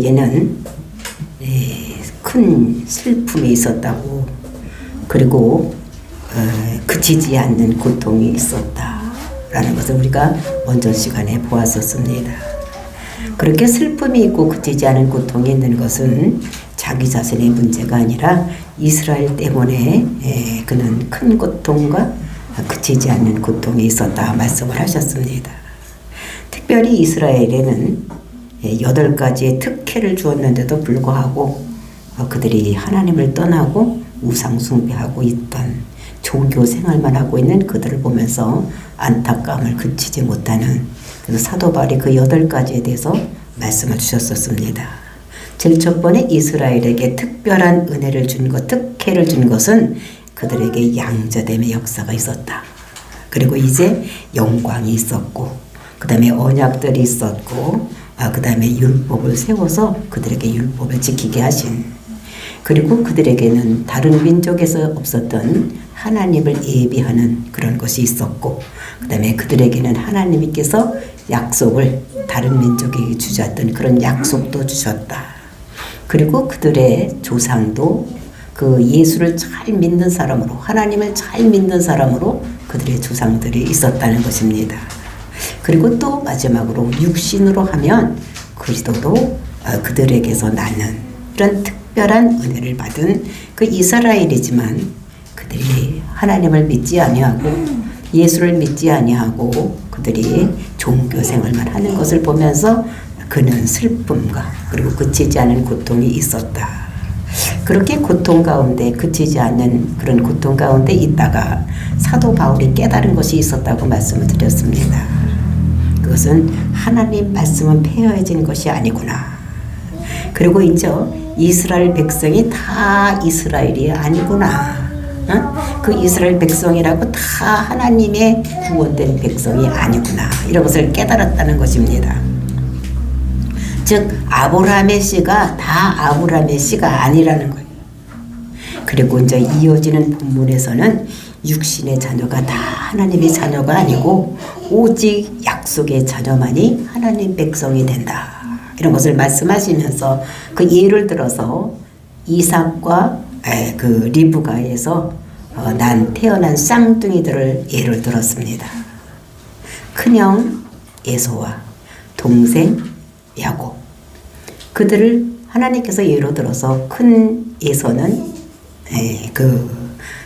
얘는 큰 슬픔이 있었다고, 그리고 그치지 않는 고통이 있었다라는 것을 우리가 먼저 시간에 보았었습니다. 그렇게 슬픔이 있고 그치지 않은 고통이 있는 것은 자기 자신의 문제가 아니라 이스라엘 때문에 그는 큰 고통과 그치지 않는 고통이 있었다 말씀을 하셨습니다. 특별히 이스라엘에는 8가지의 특혜를 주었는데도 불구하고 그들이 하나님을 떠나고 우상 숭배하고 있던 종교 생활만 하고 있는 그들을 보면서 안타까움을 그치지 못하는, 그래서 사도 바울이 그 8가지에 대해서 말씀을 주셨었습니다. 제일 첫 번째, 이스라엘에게 특별한 은혜를 준 것, 특혜를 준 것은 그들에게 양자됨의 역사가 있었다. 그리고 이제 영광이 있었고, 그 다음에 언약들이 있었고, 그 다음에 율법을 세워서 그들에게 율법을 지키게 하신, 그리고 그들에게는 다른 민족에서 없었던 하나님을 예비하는 그런 것이 있었고, 그 다음에 그들에게는 하나님께서 약속을 다른 민족에게 주셨던 그런 약속도 주셨다. 그리고 그들의 조상도 그 예수를 잘 믿는 사람으로, 하나님을 잘 믿는 사람으로 그들의 조상들이 있었다는 것입니다. 그리고 또 마지막으로 육신으로 하면 그리스도도 그들에게서 나는 이런 특별한 은혜를 받은 그 이스라엘이지만, 그들이 하나님을 믿지 아니하고 예수를 믿지 아니하고 그들이 종교 생활만 하는 것을 보면서 그는 슬픔과 그리고 그치지 않은 고통이 있었다. 그렇게 고통 가운데, 그치지 않는 그런 고통 가운데 있다가 사도 바울이 깨달은 것이 있었다고 말씀을 드렸습니다. 그것은 하나님 말씀은 폐허해진 것이 아니구나. 그리고 이제 이스라엘 백성이 다 이스라엘이 아니구나. 그 이스라엘 백성이라고 다 하나님의 구원된 백성이 아니구나. 이런 것을 깨달았다는 것입니다. 즉 아브라함의 씨가 다 아브라함의 씨가 아니라는 거예요. 그리고 이제 이어지는 본문에서는 육신의 자녀가 다 하나님의 자녀가 아니고 오직 약속의 자녀만이 하나님 백성이 된다. 이런 것을 말씀하시면서 그 예를 들어서 이삭과 그 리브가에서 태어난 쌍둥이들을 예를 들었습니다. 큰형 에서와 동생 야곱, 그들을 하나님께서 예로 들어서 큰 에서는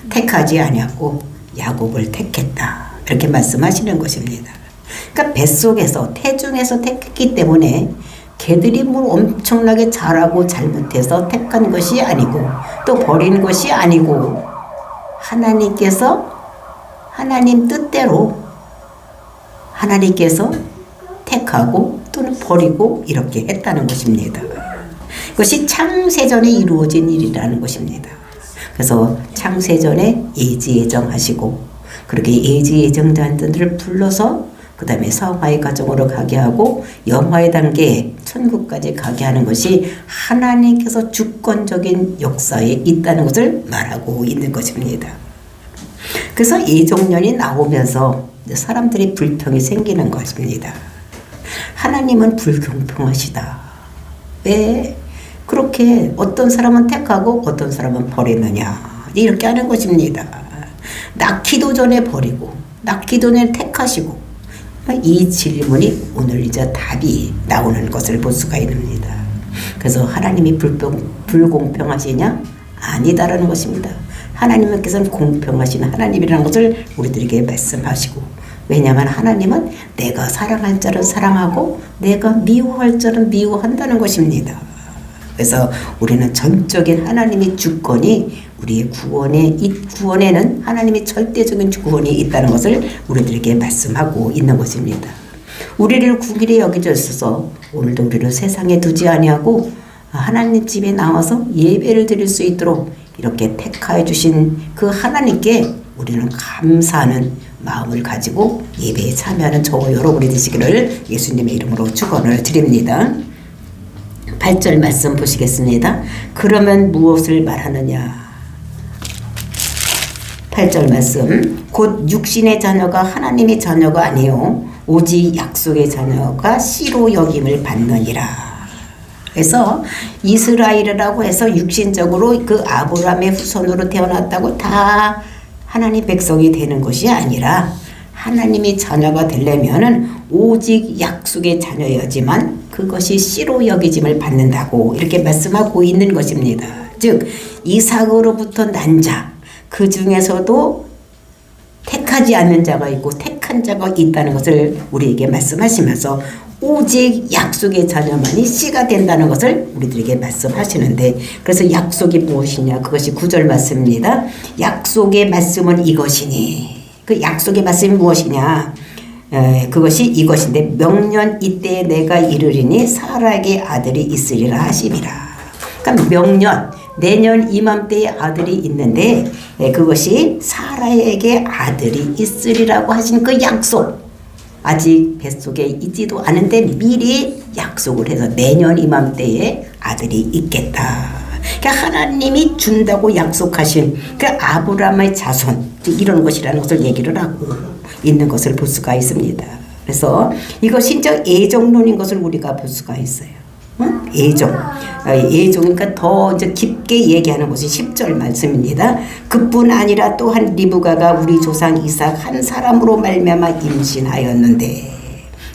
택하지 아니하고 야곱을 택했다, 이렇게 말씀하시는 것입니다. 그러니까 뱃속에서 태중에서 택했기 때문에 걔들이 뭘 엄청나게 잘하고 잘못해서 택한 것이 아니고 또 버린 것이 아니고, 하나님께서 하나님 뜻대로 하나님께서 택하고 또는 버리고 이렇게 했다는 것입니다. 그것이 창세전에 이루어진 일이라는 것입니다. 그래서 창세전에 예지예정하시고, 그렇게 예지예정자들을 불러서 그 다음에 성화의 과정으로 가게 하고 영화의 단계에 천국까지 가게 하는 것이 하나님께서 주권적인 역사에 있다는 것을 말하고 있는 것입니다. 그래서 예정년이 나오면서 사람들이 불평이 생기는 것입니다. 하나님은 불공평하시다. 왜 그렇게 어떤 사람은 택하고 어떤 사람은 버리느냐, 이렇게 하는 것입니다. 낳기도 전에 버리고 낳기도 전에 택하시고, 이 질문이 오늘 이제 답이 나오는 것을 볼 수가 있습니다. 그래서 하나님이 불공평하시냐? 아니다라는 것입니다. 하나님께서는 공평하신 하나님이라는 것을 우리들에게 말씀하시고, 왜냐하면 하나님은 내가 사랑할 자를 사랑하고 내가 미워할 자는 미워한다는 것입니다. 그래서 우리는 전적인 하나님의 주권이, 우리의 구원에는 하나님의 절대적인 구원이 있다는 것을 우리들에게 말씀하고 있는 것입니다. 우리를 국일에 여겨주셔서 오늘도 우리를 세상에 두지 아니하고 하나님 집에 나와서 예배를 드릴 수 있도록 이렇게 택하여 주신 그 하나님께 우리는 감사하는 마음을 가지고 예배에 참여하는 저와 여러분이 되시기를 예수님의 이름으로 축원을 드립니다. 8절 말씀 보시겠습니다. 그러면 무엇을 말하느냐? 8절 말씀, 곧 육신의 자녀가 하나님의 자녀가 아니요 오직 약속의 자녀가 씨로 여김을 받느니라. 그래서 이스라엘이라고 해서 육신적으로 그 아브라함의 후손으로 태어났다고 다 하나님 백성이 되는 것이 아니라 하나님이 자녀가 되려면은 오직 약속의 자녀여지만 그것이 씨로 여기짐을 받는다고 이렇게 말씀하고 있는 것입니다. 즉 이삭으로부터 난 자, 그 중에서도 택하지 않는 자가 있고 택한 자가 있다는 것을 우리에게 말씀하시면서 오직 약속의 자녀만이 씨가 된다는 것을 우리들에게 말씀하시는데, 그래서 약속이 무엇이냐, 그것이 9절 말씀입니다. 약속의 말씀은 이것이니, 그 약속의 말씀이 무엇이냐, 그것이 이것인데 명년 이때에 내가 이르리니 사라에게 아들이 있으리라 하심이라. 그러니까 명년, 내년 이맘때에 아들이 있는데 그것이 사라에게 아들이 있으리라고 하신 그 약속, 아직 뱃속에 있지도 않은데 미리 약속을 해서 내년 이맘때에 아들이 있겠다. 그러니까 하나님이 준다고 약속하신 그 아브라함의 자손, 이런 것이라는 것을 얘기를 하고 있는 것을 볼 수가 있습니다. 그래서 이것이 이제 애정론인 것을 우리가 볼 수가 있어요. 애정. 애정이니까 더 이제 깊게 얘기하는 것이 10절 말씀입니다. 그뿐 아니라 또한 리브가가 우리 조상 이삭 한 사람으로 말미암아 임신하였는데,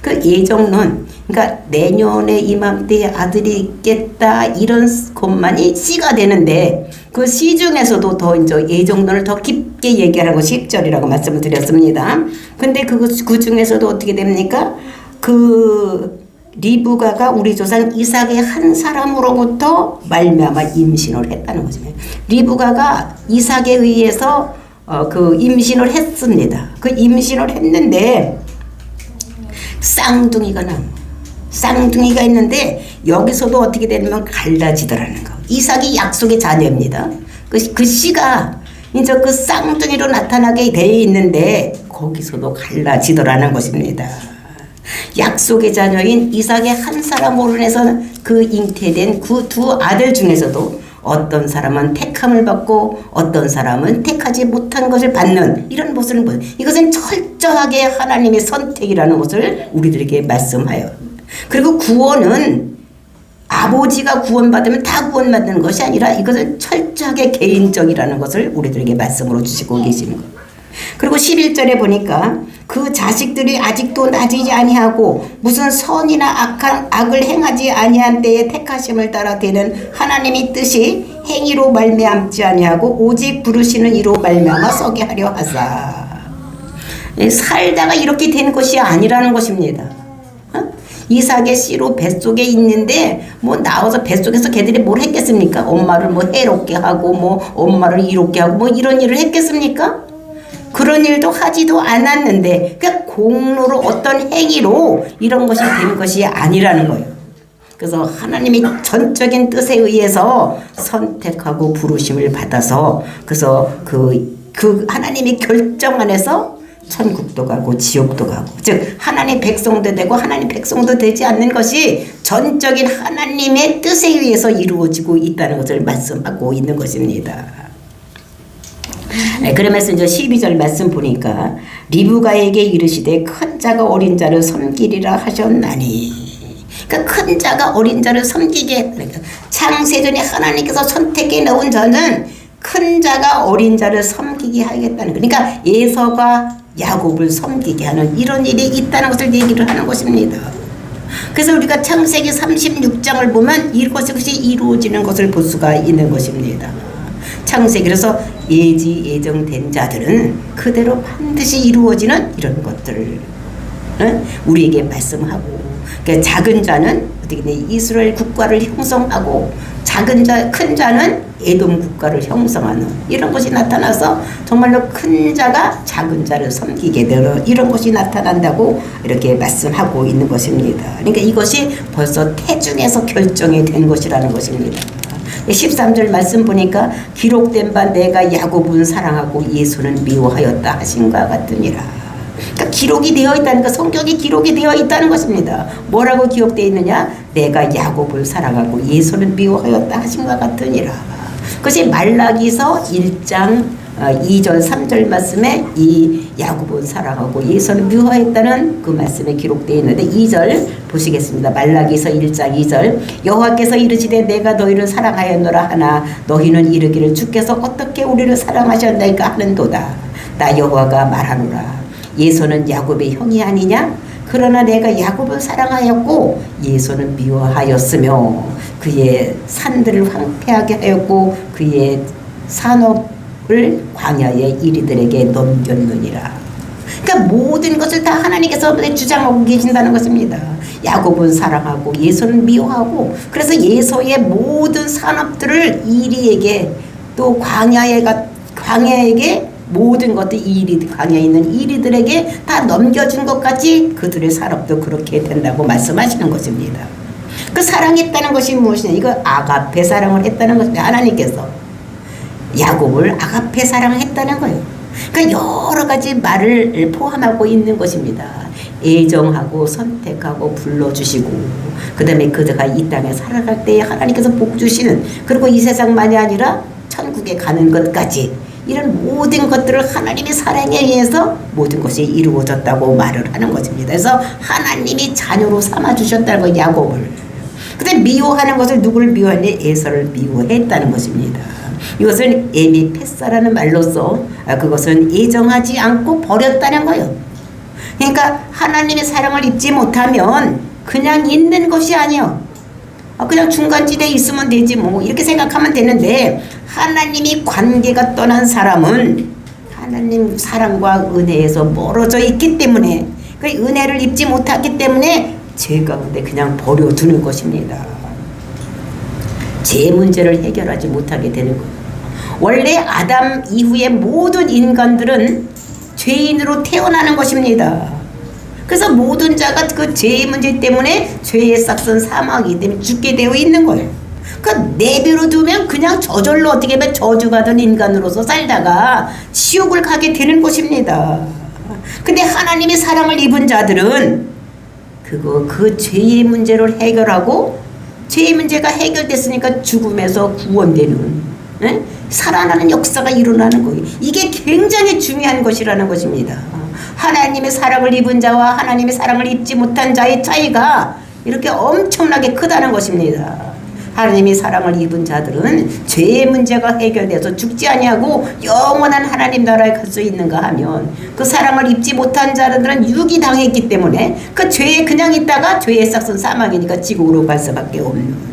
그 애정론, 그러니까 내년에 이맘때에 아들이 있겠다 이런 것만이 씨가 되는데 그 씨 중에서도 더 이제 애정론을 더 깊게 얘기하는 것이 10절이라고 말씀을 드렸습니다. 근데 그 중에서도 어떻게 됩니까? 그 리브가가 우리 조상 이삭의 한 사람으로부터 말미암아 임신을 했다는 것입니다. 리브가가 이삭에 의해서 그 임신을 했습니다. 그 임신을 했는데 쌍둥이가 있는데 여기서도 어떻게 되냐면 갈라지더라는 거. 이삭이 약속의 자녀입니다. 그 씨가 이제 그 쌍둥이로 나타나게 되어 있는데 거기서도 갈라지더라는 것입니다. 약속의 자녀인 이삭의 한 사람으로 해서 그 잉태된 그 두 아들 중에서도 어떤 사람은 택함을 받고 어떤 사람은 택하지 못한 것을 받는 이런 모습을 보여요. 이것은 철저하게 하나님의 선택이라는 것을 우리들에게 말씀하여. 그리고 구원은 아버지가 구원받으면 다 구원받는 것이 아니라 이것은 철저하게 개인적이라는 것을 우리들에게 말씀으로 주시고 계시는 거예요. 그리고 11절에 보니까 그 자식들이 아직도 나지지 아니하고 무슨 선이나 악을 행하지 아니한 때에 택하심을 따라 되는 하나님의 뜻이 행위로 말미암지 아니하고 오직 부르시는 이로 말미암아 서게 하려 하사. 살다가 이렇게 된 것이 아니라는 것입니다. 이삭의 씨로 뱃속에 있는데 뭐 나와서 뱃속에서 걔들이 뭘 했겠습니까? 엄마를 뭐 해롭게 하고 뭐 엄마를 이롭게 하고 뭐 이런 일을 했겠습니까? 그런 일도 하지도 않았는데 그러니까 공로로 어떤 행위로 이런 것이 된 것이 아니라는 거예요. 그래서 하나님이 전적인 뜻에 의해서 선택하고 부르심을 받아서 그래서 그 하나님의 결정 안에서 천국도 가고 지옥도 가고, 즉 하나님 백성도 되고 하나님 백성도 되지 않는 것이 전적인 하나님의 뜻에 의해서 이루어지고 있다는 것을 말씀하고 있는 것입니다. 네, 그러면서 이제 12절 말씀 보니까 리브가에게 이르시되 큰 자가 어린 자를 섬기리라 하셨나니, 그러니까 큰 자가 어린 자를 섬기게, 그러니까 창세전에 하나님께서 선택해 놓은 자는 큰 자가 어린 자를 섬기게 하겠다는, 그러니까 에서가 야곱을 섬기게 하는 이런 일이 있다는 것을 얘기를 하는 것입니다. 그래서 우리가 창세기 36장을 보면 이것이 이루어지는 것을 볼 수가 있는 것입니다. 창세기, 그래서 예정된 자들은 그대로 반드시 이루어지는 이런 것들을 우리에게 말씀하고, 그러니까 작은 자는 어떻게 이스라엘 국가를 형성하고 큰 자는 에돔 국가를 형성하는 이런 것이 나타나서 정말로 큰 자가 작은 자를 섬기게 되는 이런 것이 나타난다고 이렇게 말씀하고 있는 것입니다. 그러니까 이것이 벌써 태중에서 결정이 된 것이라는 것입니다. 13절 말씀 보니까 기록된 바 내가 야곱은 사랑하고 예수는 미워하였다 하신과 같으니라. 그러니까 기록이 되어 있다는 거, 성경이 기록이 되어 있다는 것입니다. 뭐라고 기록되어 있느냐? 내가 야곱을 사랑하고 예수는 미워하였다 하신과 같으니라. 그것이 말라기서 1장 2절 3절 말씀에 이 야곱은 사랑하고 에서는 미워했다는 그 말씀에 기록되어 있는데 2절 보시겠습니다. 말라기서 1장 2절 여호와께서 이르시되 내가 너희를 사랑하였노라 하나 너희는 이르기를 주께서 어떻게 우리를 사랑하셨나이까 하는도다. 나 여호와가 말하노라 에서는 야곱의 형이 아니냐? 그러나 내가 야곱을 사랑하였고 에서는 미워하였으며 그의 산들을 황폐하게 하였고 그의 산업을 광야의 이리들에게 넘겼느니라. 그러니까 모든 것을 다 하나님께서 주장하고 계신다는 것입니다. 야곱은 사랑하고 에서는 미워하고 그래서 에서의 모든 산업들을 이리에게 또 광야에게 모든 것들 광야에 있는 이리들에게 다 넘겨준 것 같이 그들의 산업도 그렇게 된다고 말씀하시는 것입니다. 그 사랑했다는 것이 무엇이냐? 이거 아가페 사랑을 했다는 것입니다. 하나님께서 야곱을 아가페 사랑했다는 거예요. 그러니까 여러 가지 말을 포함하고 있는 것입니다. 애정하고 선택하고 불러주시고 그 다음에 그들가 이 땅에 살아갈 때에 하나님께서 복 주시는 그리고 이 세상만이 아니라 천국에 가는 것까지 이런 모든 것들을 하나님의 사랑에 의해서 모든 것이 이루어졌다고 말을 하는 것입니다. 그래서 하나님이 자녀로 삼아주셨다는 거 야곱을. 근데 미워하는 것을 누구를 미워했냐? 에서를 미워했다는 것입니다. 이것은 에미페사라는 말로써 그것은 애정하지 않고 버렸다는 거예요. 그러니까 하나님의 사랑을 입지 못하면 그냥 있는 것이 아니에요. 그냥 중간지대에 있으면 되지 뭐 이렇게 생각하면 되는데 하나님이 관계가 떠난 사람은 하나님 사랑과 은혜에서 멀어져 있기 때문에 그 은혜를 입지 못하기 때문에 죄 가운데 그냥 버려두는 것입니다. 죄 문제를 해결하지 못하게 되는 거예요. 원래 아담 이후의 모든 인간들은 죄인으로 태어나는 것입니다. 그래서 모든 자가 그 죄의 문제 때문에 죄의 싹은 사망이기 때문에 죽게 되어 있는 거예요. 그러니까 내버려 두면 그냥 저절로 어떻게 보면 저주받은 인간으로서 살다가 지옥을 가게 되는 것입니다. 근데 하나님의 사랑을 입은 자들은 그 죄의 문제를 해결하고 죄의 문제가 해결됐으니까 죽음에서 구원되는 살아나는 역사가 일어나는 거예요. 이게 굉장히 중요한 것이라는 것입니다. 하나님의 사랑을 입은 자와 하나님의 사랑을 입지 못한 자의 차이가 이렇게 엄청나게 크다는 것입니다. 하나님의 사랑을 입은 자들은 죄의 문제가 해결돼서 죽지 아니하고 영원한 하나님 나라에 갈 수 있는가 하면 그 사랑을 입지 못한 자들은 유기당했기 때문에 그 죄에 그냥 있다가 죄의 싹은 사망이니까 지옥으로 갈 수밖에 없는.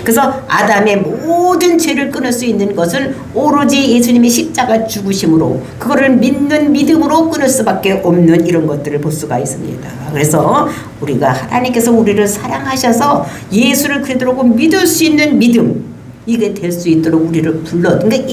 그래서 아담의 모든 죄를 끊을 수 있는 것은 오로지 예수님의 십자가 죽으심으로 그거를 믿는 믿음으로 끊을 수밖에 없는 이런 것들을 볼 수가 있습니다. 그래서 우리가 하나님께서 우리를 사랑하셔서 예수를 그리스도로 믿을 수 있는 믿음 이게 될 수 있도록 우리를 불러. 그러니까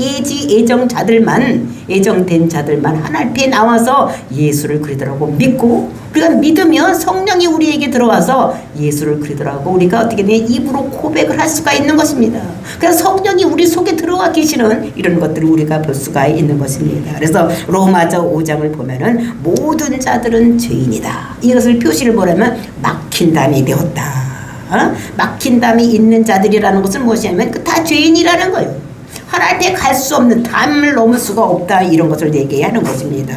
애정된 자들만 하나님 앞에 나와서 예수를 그리스도라고 믿고 우리가 믿으면 성령이 우리에게 들어와서 예수를 그리스도라고 우리가 어떻게 되냐 입으로 고백을 할 수가 있는 것입니다. 그래서 성령이 우리 속에 들어와 계시는 이런 것들을 우리가 볼 수가 있는 것입니다. 그래서 로마서 5장을 보면은 모든 자들은 죄인이다. 이것을 표시를 보려면 막힌 담이 되었다. 막힌 담이 있는 자들이라는 것은 무엇이냐면 그 다 죄인이라는 거예요. 하나님께 갈 수 없는 담을 넘을 수가 없다 이런 것을 얘기하는 것입니다.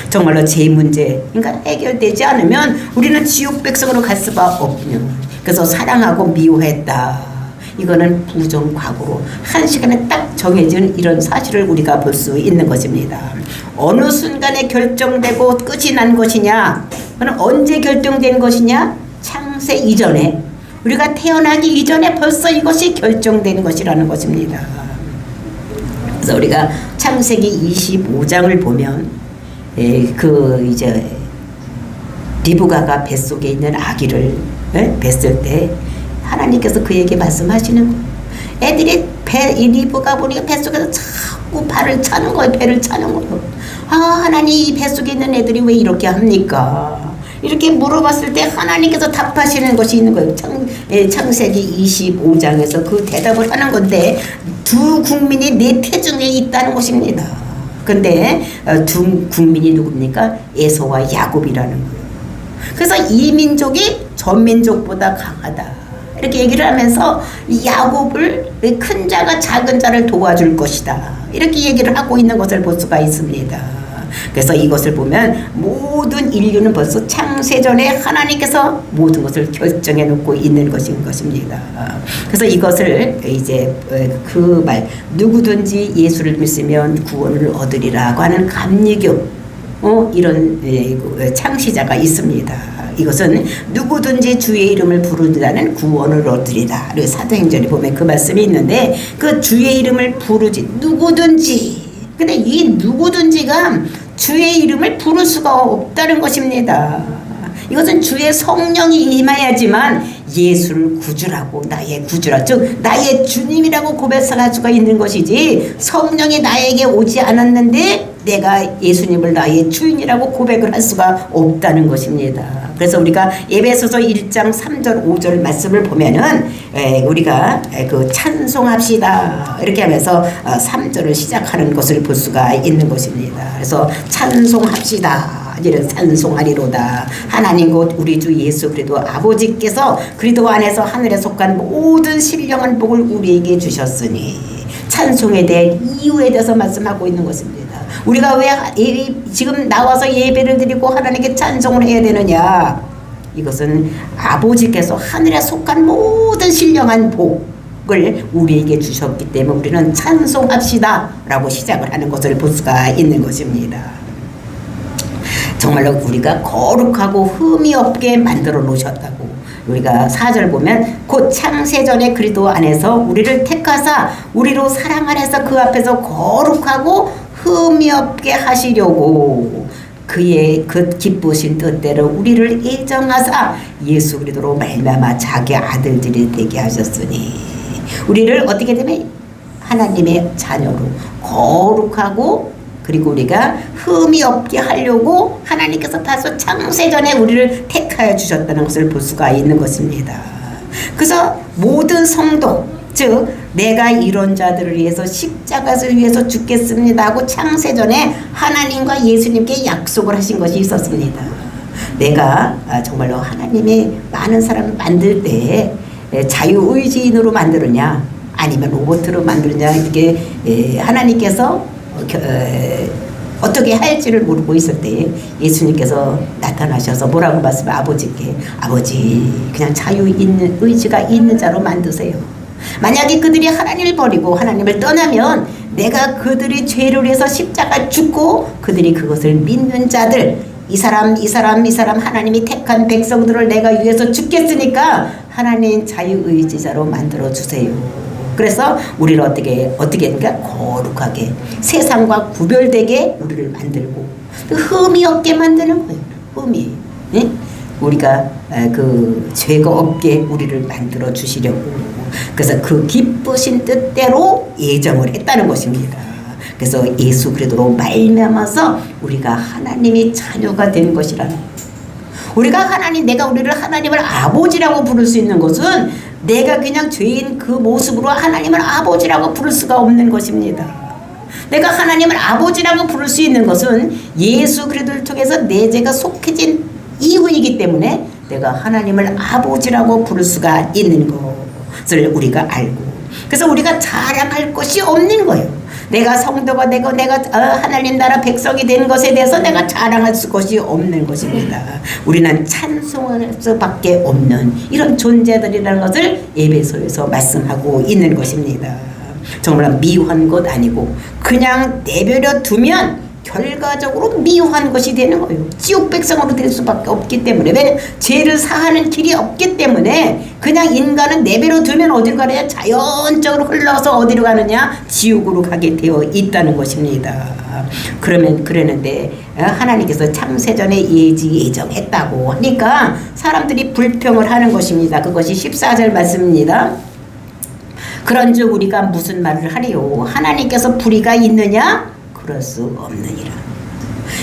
정말로 죄 문제 그러니까 해결되지 않으면 우리는 지옥 백성으로 갈 수가 없는. 그래서 사랑하고 미워했다. 이거는 부정과거로 한 시간에 딱 정해진 이런 사실을 우리가 볼 수 있는 것입니다. 어느 순간에 결정되고 끝이 난 것이냐? 그건 언제 결정된 것이냐? 창세 이전에 우리가 태어나기 이전에 벌써 이것이 결정된 것이라는 것입니다. 그래서 우리가 창세기 25장을 보면 이제 리브가가 뱃속에 있는 아기를 뵀을 때 하나님께서 그에게 말씀하시는 거예요. 애들이 이 리브가 보니까 뱃속에서 자꾸 발을 차는 거예요. 배를 차는 거예요. 하나님 이 뱃속에 있는 애들이 왜 이렇게 합니까? 이렇게 물어봤을 때 하나님께서 답하시는 것이 있는 거예요. 창세기 25장에서 그 대답을 하는 건데 두 국민이 내 태중에 있다는 것입니다. 근데 두 국민이 누굽니까? 에서와 야곱이라는 거예요. 그래서 이 민족이 전 민족보다 강하다. 이렇게 얘기를 하면서 야곱을 큰 자가 작은 자를 도와줄 것이다. 이렇게 얘기를 하고 있는 것을 볼 수가 있습니다. 그래서 이것을 보면 모든 인류는 벌써 창세전에 하나님께서 모든 것을 결정해 놓고 있는 것입니다. 그래서 이것을 이제 그 말 누구든지 예수를 믿으면 구원을 얻으리라고 하는 감리교 이런 창시자가 있습니다. 이것은 누구든지 주의 이름을 부르다는 구원을 얻으리라. 그리고 사도행전에 보면 그 말씀이 있는데 그 주의 이름을 부르지 누구든지. 근데 이 누구든지가 주의 이름을 부를 수가 없다는 것입니다. 이것은 주의 성령이 임해야지만 예수를 구주라고 나의 구주라 즉 나의 주님이라고 고백할 수가 있는 것이지 성령이 나에게 오지 않았는데 내가 예수님을 나의 주인이라고 고백을 할 수가 없다는 것입니다. 그래서 우리가 에베소서 1장 3절 5절 말씀을 보면은 우리가 그 찬송합시다 이렇게 하면서 3절을 시작하는 것을 볼 수가 있는 것입니다. 그래서 찬송합시다. 이런 찬송하리로다. 하나님 곧 우리 주 예수 그리스도 아버지께서 그리스도 안에서 하늘에 속한 모든 신령한 복을 우리에게 주셨으니 찬송에 대해 이유에 대해서 말씀하고 있는 것입니다. 우리가 왜 지금 나와서 예배를 드리고 하나님께 찬송을 해야 되느냐? 이것은 아버지께서 하늘에 속한 모든 신령한 복을 우리에게 주셨기 때문에 우리는 찬송합시다 라고 시작을 하는 것을 볼 수가 있는 것입니다. 정말로 우리가 거룩하고 흠이 없게 만들어 놓으셨다고. 우리가 4절 보면 곧 창세전에 그리스도 안에서 우리를 택하사 우리로 사랑 안에서 그 앞에서 거룩하고 흠이 없게 하시려고 그의 그 기쁘신 뜻대로 우리를 예정하사 예수 그리스도로 말미암아 자기 아들들이 되게 하셨으니 우리를 어떻게 되면 하나님의 자녀로 거룩하고 그리고 우리가 흠이 없게 하려고 하나님께서 다소 창세전에 우리를 택하여 주셨다는 것을 볼 수가 있는 것입니다. 그래서 모든 성도 즉 내가 이런 자들을 위해서 십자가를 위해서 죽겠습니다 하고 창세전에 하나님과 예수님께 약속을 하신 것이 있었습니다. 내가 정말로 하나님이 많은 사람을 만들 때 자유의지인으로 만드느냐 아니면 로봇으로 만드느냐 이게 하나님께서 어떻게 할지를 모르고 있을 때 예수님께서 나타나셔서 뭐라고 말씀해 아버지께 아버지 그냥 자유 있는 의지가 있는 자로 만드세요. 만약에 그들이 하나님을 버리고 하나님을 떠나면 내가 그들이 죄를 위해서 십자가 죽고 그들이 그것을 믿는 자들 이 사람 하나님이 택한 백성들을 내가 위해서 죽겠으니까 하나님 자유의지자로 만들어 주세요. 그래서 우리를 어떻게 그러니까 거룩하게 세상과 구별되게 우리를 만들고 흠이 없게 만드는 거예요. 흠이 우리가 그 죄가 없게 우리를 만들어 주시려고 그래서 그 기쁘신 뜻대로 예정을 했다는 것입니다. 그래서 예수 그리스도로 말미암아서 우리가 하나님의 자녀가 된 것이라는 우리가 내가 우리를 하나님을 아버지라고 부를 수 있는 것은 내가 그냥 죄인 그 모습으로 하나님을 아버지라고 부를 수가 없는 것입니다. 내가 하나님을 아버지라고 부를 수 있는 것은 예수 그리스도를 통해서 내 죄가 속해진 이후이기 때문에 내가 하나님을 아버지라고 부를 수가 있는 것을 우리가 알고 그래서 우리가 자랑할 것이 없는 거예요. 내가 성도가 되고 내가 하나님 나라 백성이 된 것에 대해서 내가 자랑할 것이 없는 것입니다. 우리는 찬송할 수밖에 없는 이런 존재들이라는 것을 에베소에서 말씀하고 있는 것입니다. 정말 미워한 것 아니고 그냥 내버려 두면 결과적으로 미워한 것이 되는 거예요. 지옥 백성으로 될 수밖에 없기 때문에 왜냐하면 죄를 사하는 길이 없기 때문에 그냥 인간은 내버려 두면 어디로 가느냐 자연적으로 흘러서 어디로 가느냐 지옥으로 가게 되어 있다는 것입니다. 그러는데 하나님께서 창세전에 예정했다고 하니까 사람들이 불평을 하는 것입니다. 그것이 14절 말씀입니다. 그런즉 우리가 무슨 말을 하리요 하나님께서 불의가 있느냐 그럴 수 없느니라.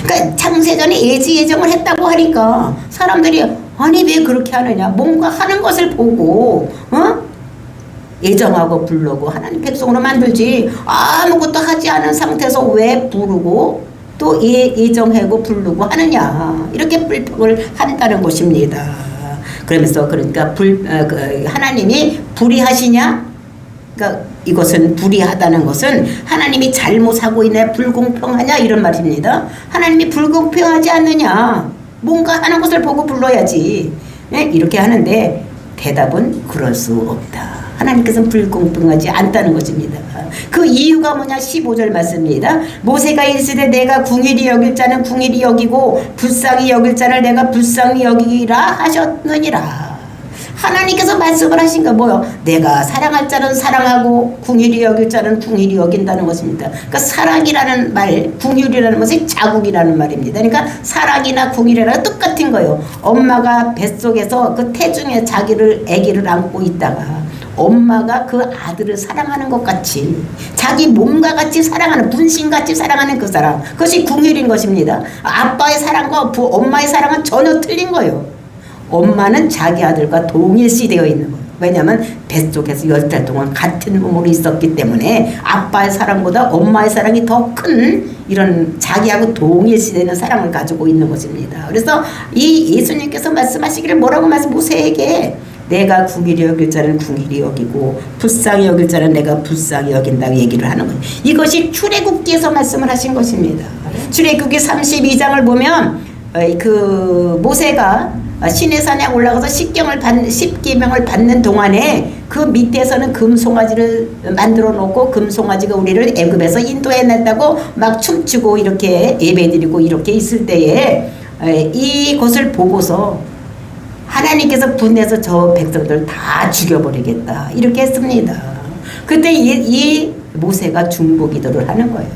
그러니까 창세전에 예정을 했다고 하니까 사람들이 아니 왜 그렇게 하느냐 뭔가 하는 것을 보고 예정하고 부르고 하나님 백성으로 만들지 아무것도 하지 않은 상태에서 왜 부르고 또 예정하고 부르고 하느냐 이렇게 불평을 한다는 것입니다. 그러면서 그러니까 하나님이 불의하시냐? 그러니까 이것은 불의하다는 것은 하나님이 잘못하고 있냐, 불공평하냐 이런 말입니다. 하나님이 불공평하지 않느냐, 뭔가 하는 것을 보고 불러야지. 네? 이렇게 하는데 대답은 그럴 수 없다. 하나님께서는 불공평하지 않다는 것입니다. 그 이유가 뭐냐? 15절 말씀입니다. 모세가 이르시되 내가 궁일이 여길 자는 궁일이 여기고 불쌍히 여길 자를 내가 불쌍히 여기라 하셨느니라. 하나님께서 말씀을 하신 거 뭐요? 내가 사랑할 자는 사랑하고 궁일이 여길 자는 궁일이 여긴다는 것입니다. 그러니까 사랑이라는 말, 궁일이라는 것이 자국이라는 말입니다. 그러니까 사랑이나 궁일이랑 똑같은 거예요. 엄마가 뱃속에서 그 태중에 아기를 안고 있다가 엄마가 그 아들을 사랑하는 것 같이 자기 몸과 같이 사랑하는, 분신같이 사랑하는 그 사랑, 그것이 궁일인 것입니다. 아빠의 사랑과 엄마의 사랑은 전혀 틀린 거예요. 엄마는 자기 아들과 동일시 되어 있는 거예요. 왜냐하면 뱃속에서 10달 동안 같은 몸으로 있었기 때문에 아빠의 사랑보다 엄마의 사랑이 더 큰 이런 자기하고 동일시 되는 사랑을 가지고 있는 것입니다. 그래서 이 예수님께서 말씀하시기를 뭐라고 모세에게 내가 궁일이 여길 자는 궁일이 여기고 불쌍히 여길 자는 내가 불쌍히 여긴다고 얘기를 하는 거예요. 이것이 출애굽기에서 말씀을 하신 것입니다. 출애굽기 32장을 보면 그 모세가 시내산에 올라가서 십계명을 받는 동안에 그 밑에서는 금송아지를 만들어 놓고 금송아지가 우리를 애굽에서 인도해냈다고 막 춤추고 이렇게 예배드리고 이렇게 있을 때에 이것을 보고서 하나님께서 분해서 저 백성들을 다 죽여버리겠다 이렇게 했습니다. 그때 이 모세가 중보기도를 하는 거예요.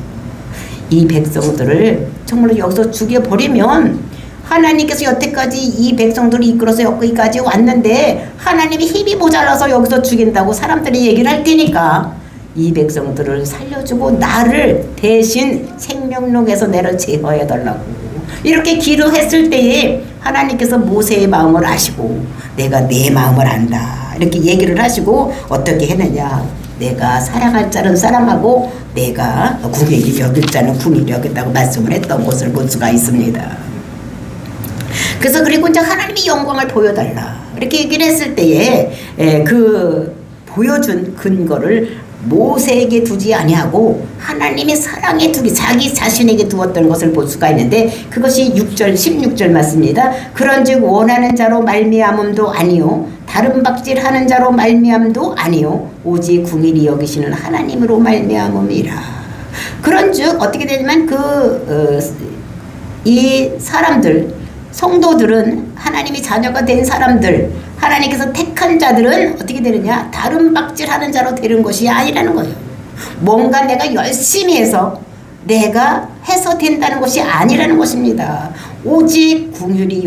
이 백성들을 정말로 여기서 죽여버리면 하나님께서 여태까지 이 백성들을 이끌어서 여기까지 왔는데 하나님이 힘이 모자라서 여기서 죽인다고 사람들이 얘기를 할 테니까 이 백성들을 살려주고 나를 대신 생명록에서 내려 제거해달라고 이렇게 기도했을 때에 하나님께서 모세의 마음을 아시고 내가 내 마음을 안다 이렇게 얘기를 하시고 어떻게 했느냐, 내가 사랑할 자는 사랑하고 내가 궁일이 여길 자는 궁일이 여긴다고 말씀을 했던 것을 볼 수가 있습니다. 그래서 그리고 이제 하나님이 영광을 보여달라 이렇게 얘기를 했을 때에 그 보여준 근거를 모세에게 두지 아니하고 하나님의 사랑에 자기 자신에게 두었던 것을 볼 수가 있는데 그것이 6절 16절 말씀입니다. 그런즉 원하는 자로 말미암음도 아니요 다른 박질하는 자로 말미암도 아니요 오직 궁일이 여기시는 하나님으로 말미암음이라. 그런즉 어떻게 되냐면 이 사람들 성도들은 하나님이 자녀가 된 사람들, 하나님께서 택한 자들은 어떻게 되느냐, 다른 박질하는 자로 되는 것이 아니라는 거예요. 뭔가 내가 열심히 해서 내가 해서 된다는 것이 아니라는 것입니다. 오직 궁휼히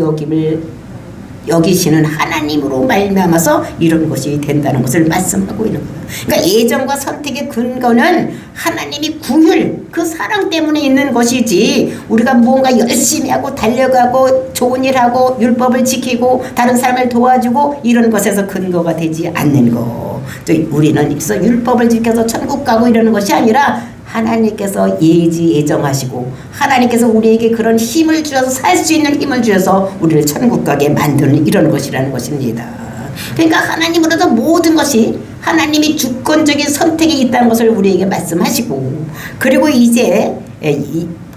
여기시는 하나님으로 말미암아서 이런 것이 된다는 것을 말씀하고 있는 거예요. 그러니까 예정과 선택의 근거는 하나님이 궁휼, 그 사랑 때문에 있는 것이지 우리가 뭔가 열심히 하고 달려가고 좋은 일하고 율법을 지키고 다른 사람을 도와주고 이런 것에서 근거가 되지 않는 거. 우리는 그래서 율법을 지켜서 천국 가고 이러는 것이 아니라 하나님께서 예정하시고 하나님께서 우리에게 그런 힘을 주셔서 살 수 있는 힘을 주셔서 우리를 천국 가게 만드는 이런 것이라는 것입니다. 그러니까 하나님으로서 모든 것이 하나님이 주권적인 선택이 있다는 것을 우리에게 말씀하시고 그리고 이제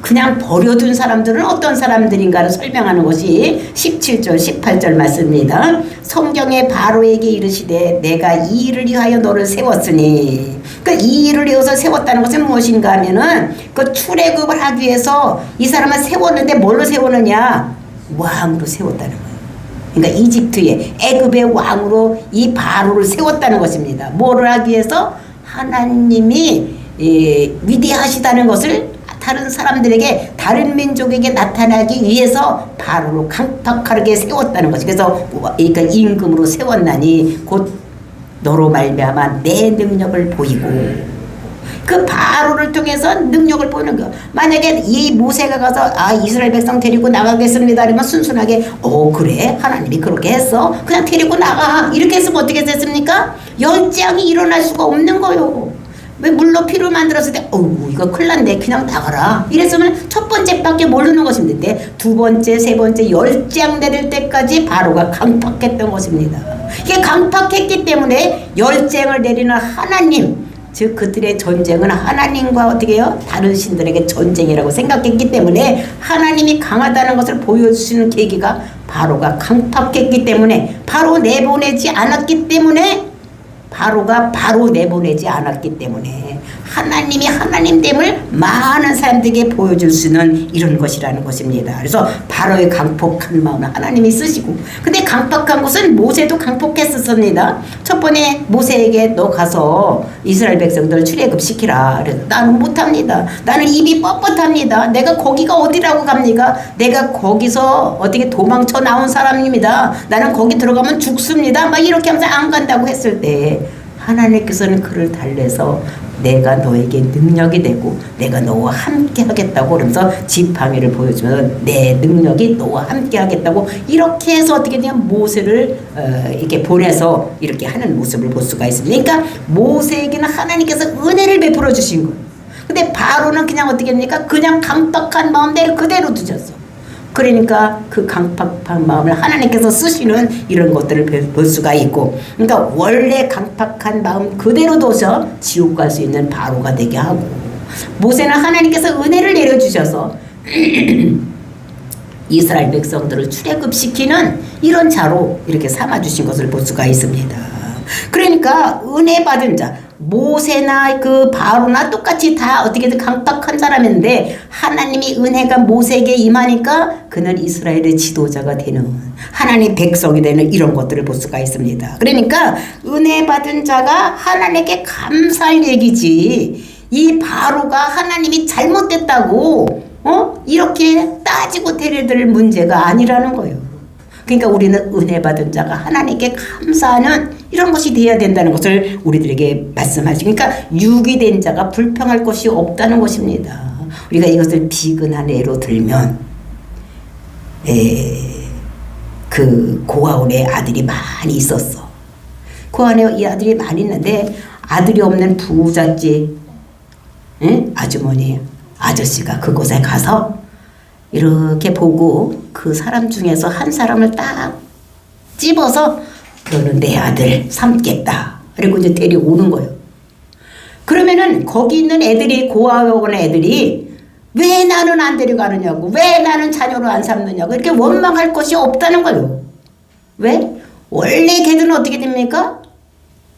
그냥 버려둔 사람들은 어떤 사람들인가를 설명하는 것이 17절 18절 말씀입니다. 성경에 바로에게 이르시되 내가 이 일을 위하여 너를 세웠으니, 그러니까 이 일을 위해서 세웠다는 것은 무엇인가 하면은 그 출애굽을 하기 위해서 이 사람을 세웠는데 뭘로 세우느냐, 왕으로 세웠다는 거예요. 그러니까 이집트의 애굽의 왕으로 이 바로를 세웠다는 것입니다. 뭐를 하기 위해서? 하나님이 위대하시다는 것을 다른 사람들에게, 다른 민족에게 나타나기 위해서 바로로 강팍하게 세웠다는 것이. 그래서 그러니까 임금으로 세웠나니 곧 너로 말미암아 내 능력을 보이고, 그 바로를 통해서 능력을 보이는 거. 만약에 이 모세가 가서 이스라엘 백성 데리고 나가겠습니다 그러면 순순하게 그래 하나님이 그렇게 했어 그냥 데리고 나가 이렇게 했으면 어떻게 됐습니까? 열재앙이 일어날 수가 없는 거요. 왜 물로 피를 만들었을 때 어우 이거 큰일 났네 그냥 나가라 이랬으면 첫 번째밖에 모르는 것입니다. 두 번째 세 번째 10장 내릴 때까지 바로가 강팍했던 것입니다. 이게 강팍했기 때문에 10장을 내리는 하나님, 즉 그들의 전쟁은 하나님과 어떻게 해요? 다른 신들에게 전쟁이라고 생각했기 때문에 하나님이 강하다는 것을 보여주시는 계기가 바로가 강팍했기 때문에 바로 내보내지 않았기 때문에 바로가 바로 내보내지 않았기 때문에 하나님이 하나님됨을 많은 사람들에게 보여줄 수 있는 이런 것이라는 것입니다. 그래서 바로의 강폭한 마음을 하나님이 쓰시고, 근데 강팍한 것은 모세도 강폭했었습니다. 첫 번에 모세에게 너 가서 이스라엘 백성들 출애굽시키라. 그래서 나는 못합니다. 나는 입이 뻣뻣합니다. 내가 거기가 어디라고 갑니까? 내가 거기서 어떻게 도망쳐 나온 사람입니다. 나는 거기 들어가면 죽습니다. 막 이렇게 하면서 안 간다고 했을 때 하나님께서는 그를 달래서 내가 너에게 능력이 되고 내가 너와 함께 하겠다고 그러면서 지팡이를 보여주면서 내 능력이 너와 함께 하겠다고 이렇게 해서 어떻게 되냐면 모세를 이렇게 보내서 이렇게 하는 모습을 볼 수가 있습니다. 그러니까 모세에게는 하나님께서 은혜를 베풀어 주신 거예요. 근데 바로는 그냥 어떻게 합니까? 그냥 강팍한 마음대로 그대로 두셨어. 그러니까 그 강팍한 마음을 하나님께서 쓰시는 이런 것들을 볼 수가 있고, 그러니까 원래 강팍한 마음 그대로 둬서 지옥 갈 수 있는 바로가 되게 하고, 모세는 하나님께서 은혜를 내려주셔서 이스라엘 백성들을 출애굽시키는 이런 자로 이렇게 삼아주신 것을 볼 수가 있습니다. 그러니까 은혜 받은 자, 모세나 그 바로나 똑같이 다 어떻게든 강팍한 사람인데 하나님이 은혜가 모세에게 임하니까 그는 이스라엘의 지도자가 되는, 하나님의 백성이 되는 이런 것들을 볼 수가 있습니다. 그러니까 은혜 받은 자가 하나님께 감사할 얘기지, 이 바로가 하나님이 잘못됐다고 이렇게 따지고 대려들 문제가 아니라는 거예요. 그러니까 우리는 은혜 받은 자가 하나님께 감사하는 이런 것이 되어야 된다는 것을 우리들에게 말씀하시고, 그러니까 유기된 자가 불평할 것이 없다는 것입니다. 우리가 이것을 비근한 예로 들면 그 고아원에 아들이 많이 있었어. 고아원에 이 아들이 많이 있는데 아들이 없는 부잣집 아주머니 아저씨가 그곳에 가서 이렇게 보고 그 사람 중에서 한 사람을 딱 집어서 너는 내 아들 삼겠다. 그리고 이제 데려오는 거예요. 그러면은 거기 있는 애들이, 고아원의 애들이 왜 나는 안 데려가느냐고, 왜 나는 자녀로 안 삼느냐고 이렇게 원망할 것이 없다는 거예요. 왜? 원래 걔들은 어떻게 됩니까?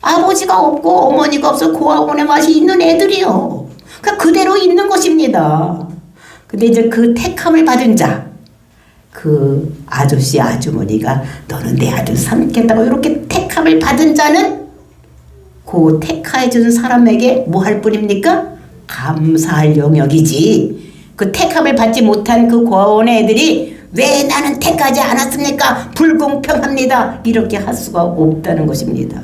아버지가 없고 어머니가 없어 고아원에 맛이 있는 애들이요. 그러니까 그대로 있는 것입니다. 근데 이제 그 택함을 받은 자, 그 아저씨 아주머니가 너는 내 아들 삼겠다고 이렇게 택함을 받은 자는 그 택하해 준 사람에게 뭐 할 뿐입니까? 감사할 영역이지. 그 택함을 받지 못한 그 고아원의 애들이 왜 나는 택하지 않았습니까? 불공평합니다. 이렇게 할 수가 없다는 것입니다.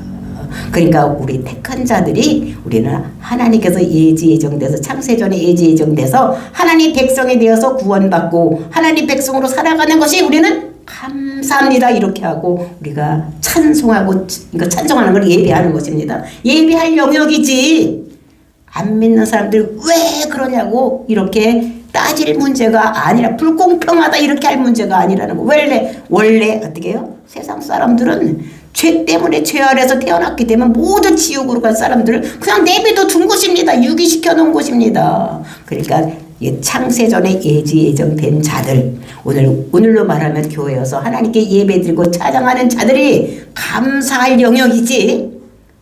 그러니까 우리 택한 자들이, 우리는 하나님께서 예지예정돼서 창세전에 예지예정돼서 하나님 백성이 되어서 구원받고 하나님 백성으로 살아가는 것이 우리는 감사합니다 이렇게 하고 우리가 찬송하고, 그러니까 찬송하는 걸 예배하는 것입니다. 예배할 영역이지, 안 믿는 사람들 왜 그러냐고 이렇게 따질 문제가 아니라, 불공평하다 이렇게 할 문제가 아니라는 거. 원래 어떻게 해요? 세상 사람들은 죄 때문에 죄 아래서 태어났기 때문에 모두 지옥으로 갈 사람들을 그냥 내비둬 둔 것입니다. 유기시켜 놓은 것입니다. 그러니까 창세전에 예지예정된 자들, 오늘로 말하면 교회여서 하나님께 예배드리고 찬양하는 자들이 감사할 영역이지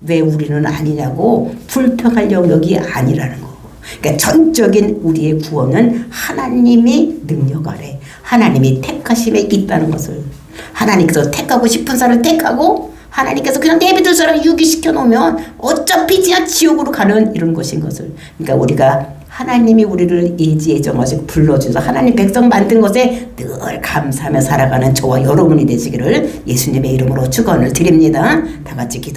왜 우리는 아니냐고 불평할 영역이 아니라는 거. 그러니까 전적인 우리의 구원은 하나님이 능력 아래, 하나님이 택하심에 있다는 것을, 하나님께서 택하고 싶은 사람을 택하고 하나님께서 그냥 내비둘 사람을 유기시켜 놓으면 어차피 그냥 지옥으로 가는 이런 것인 것을, 그러니까 우리가 하나님이 우리를 예지예정하시고 불러주셔서 하나님 백성 만든 것에 늘 감사하며 살아가는 저와 여러분이 되시기를 예수님의 이름으로 축원을 드립니다. 다 같이 기도.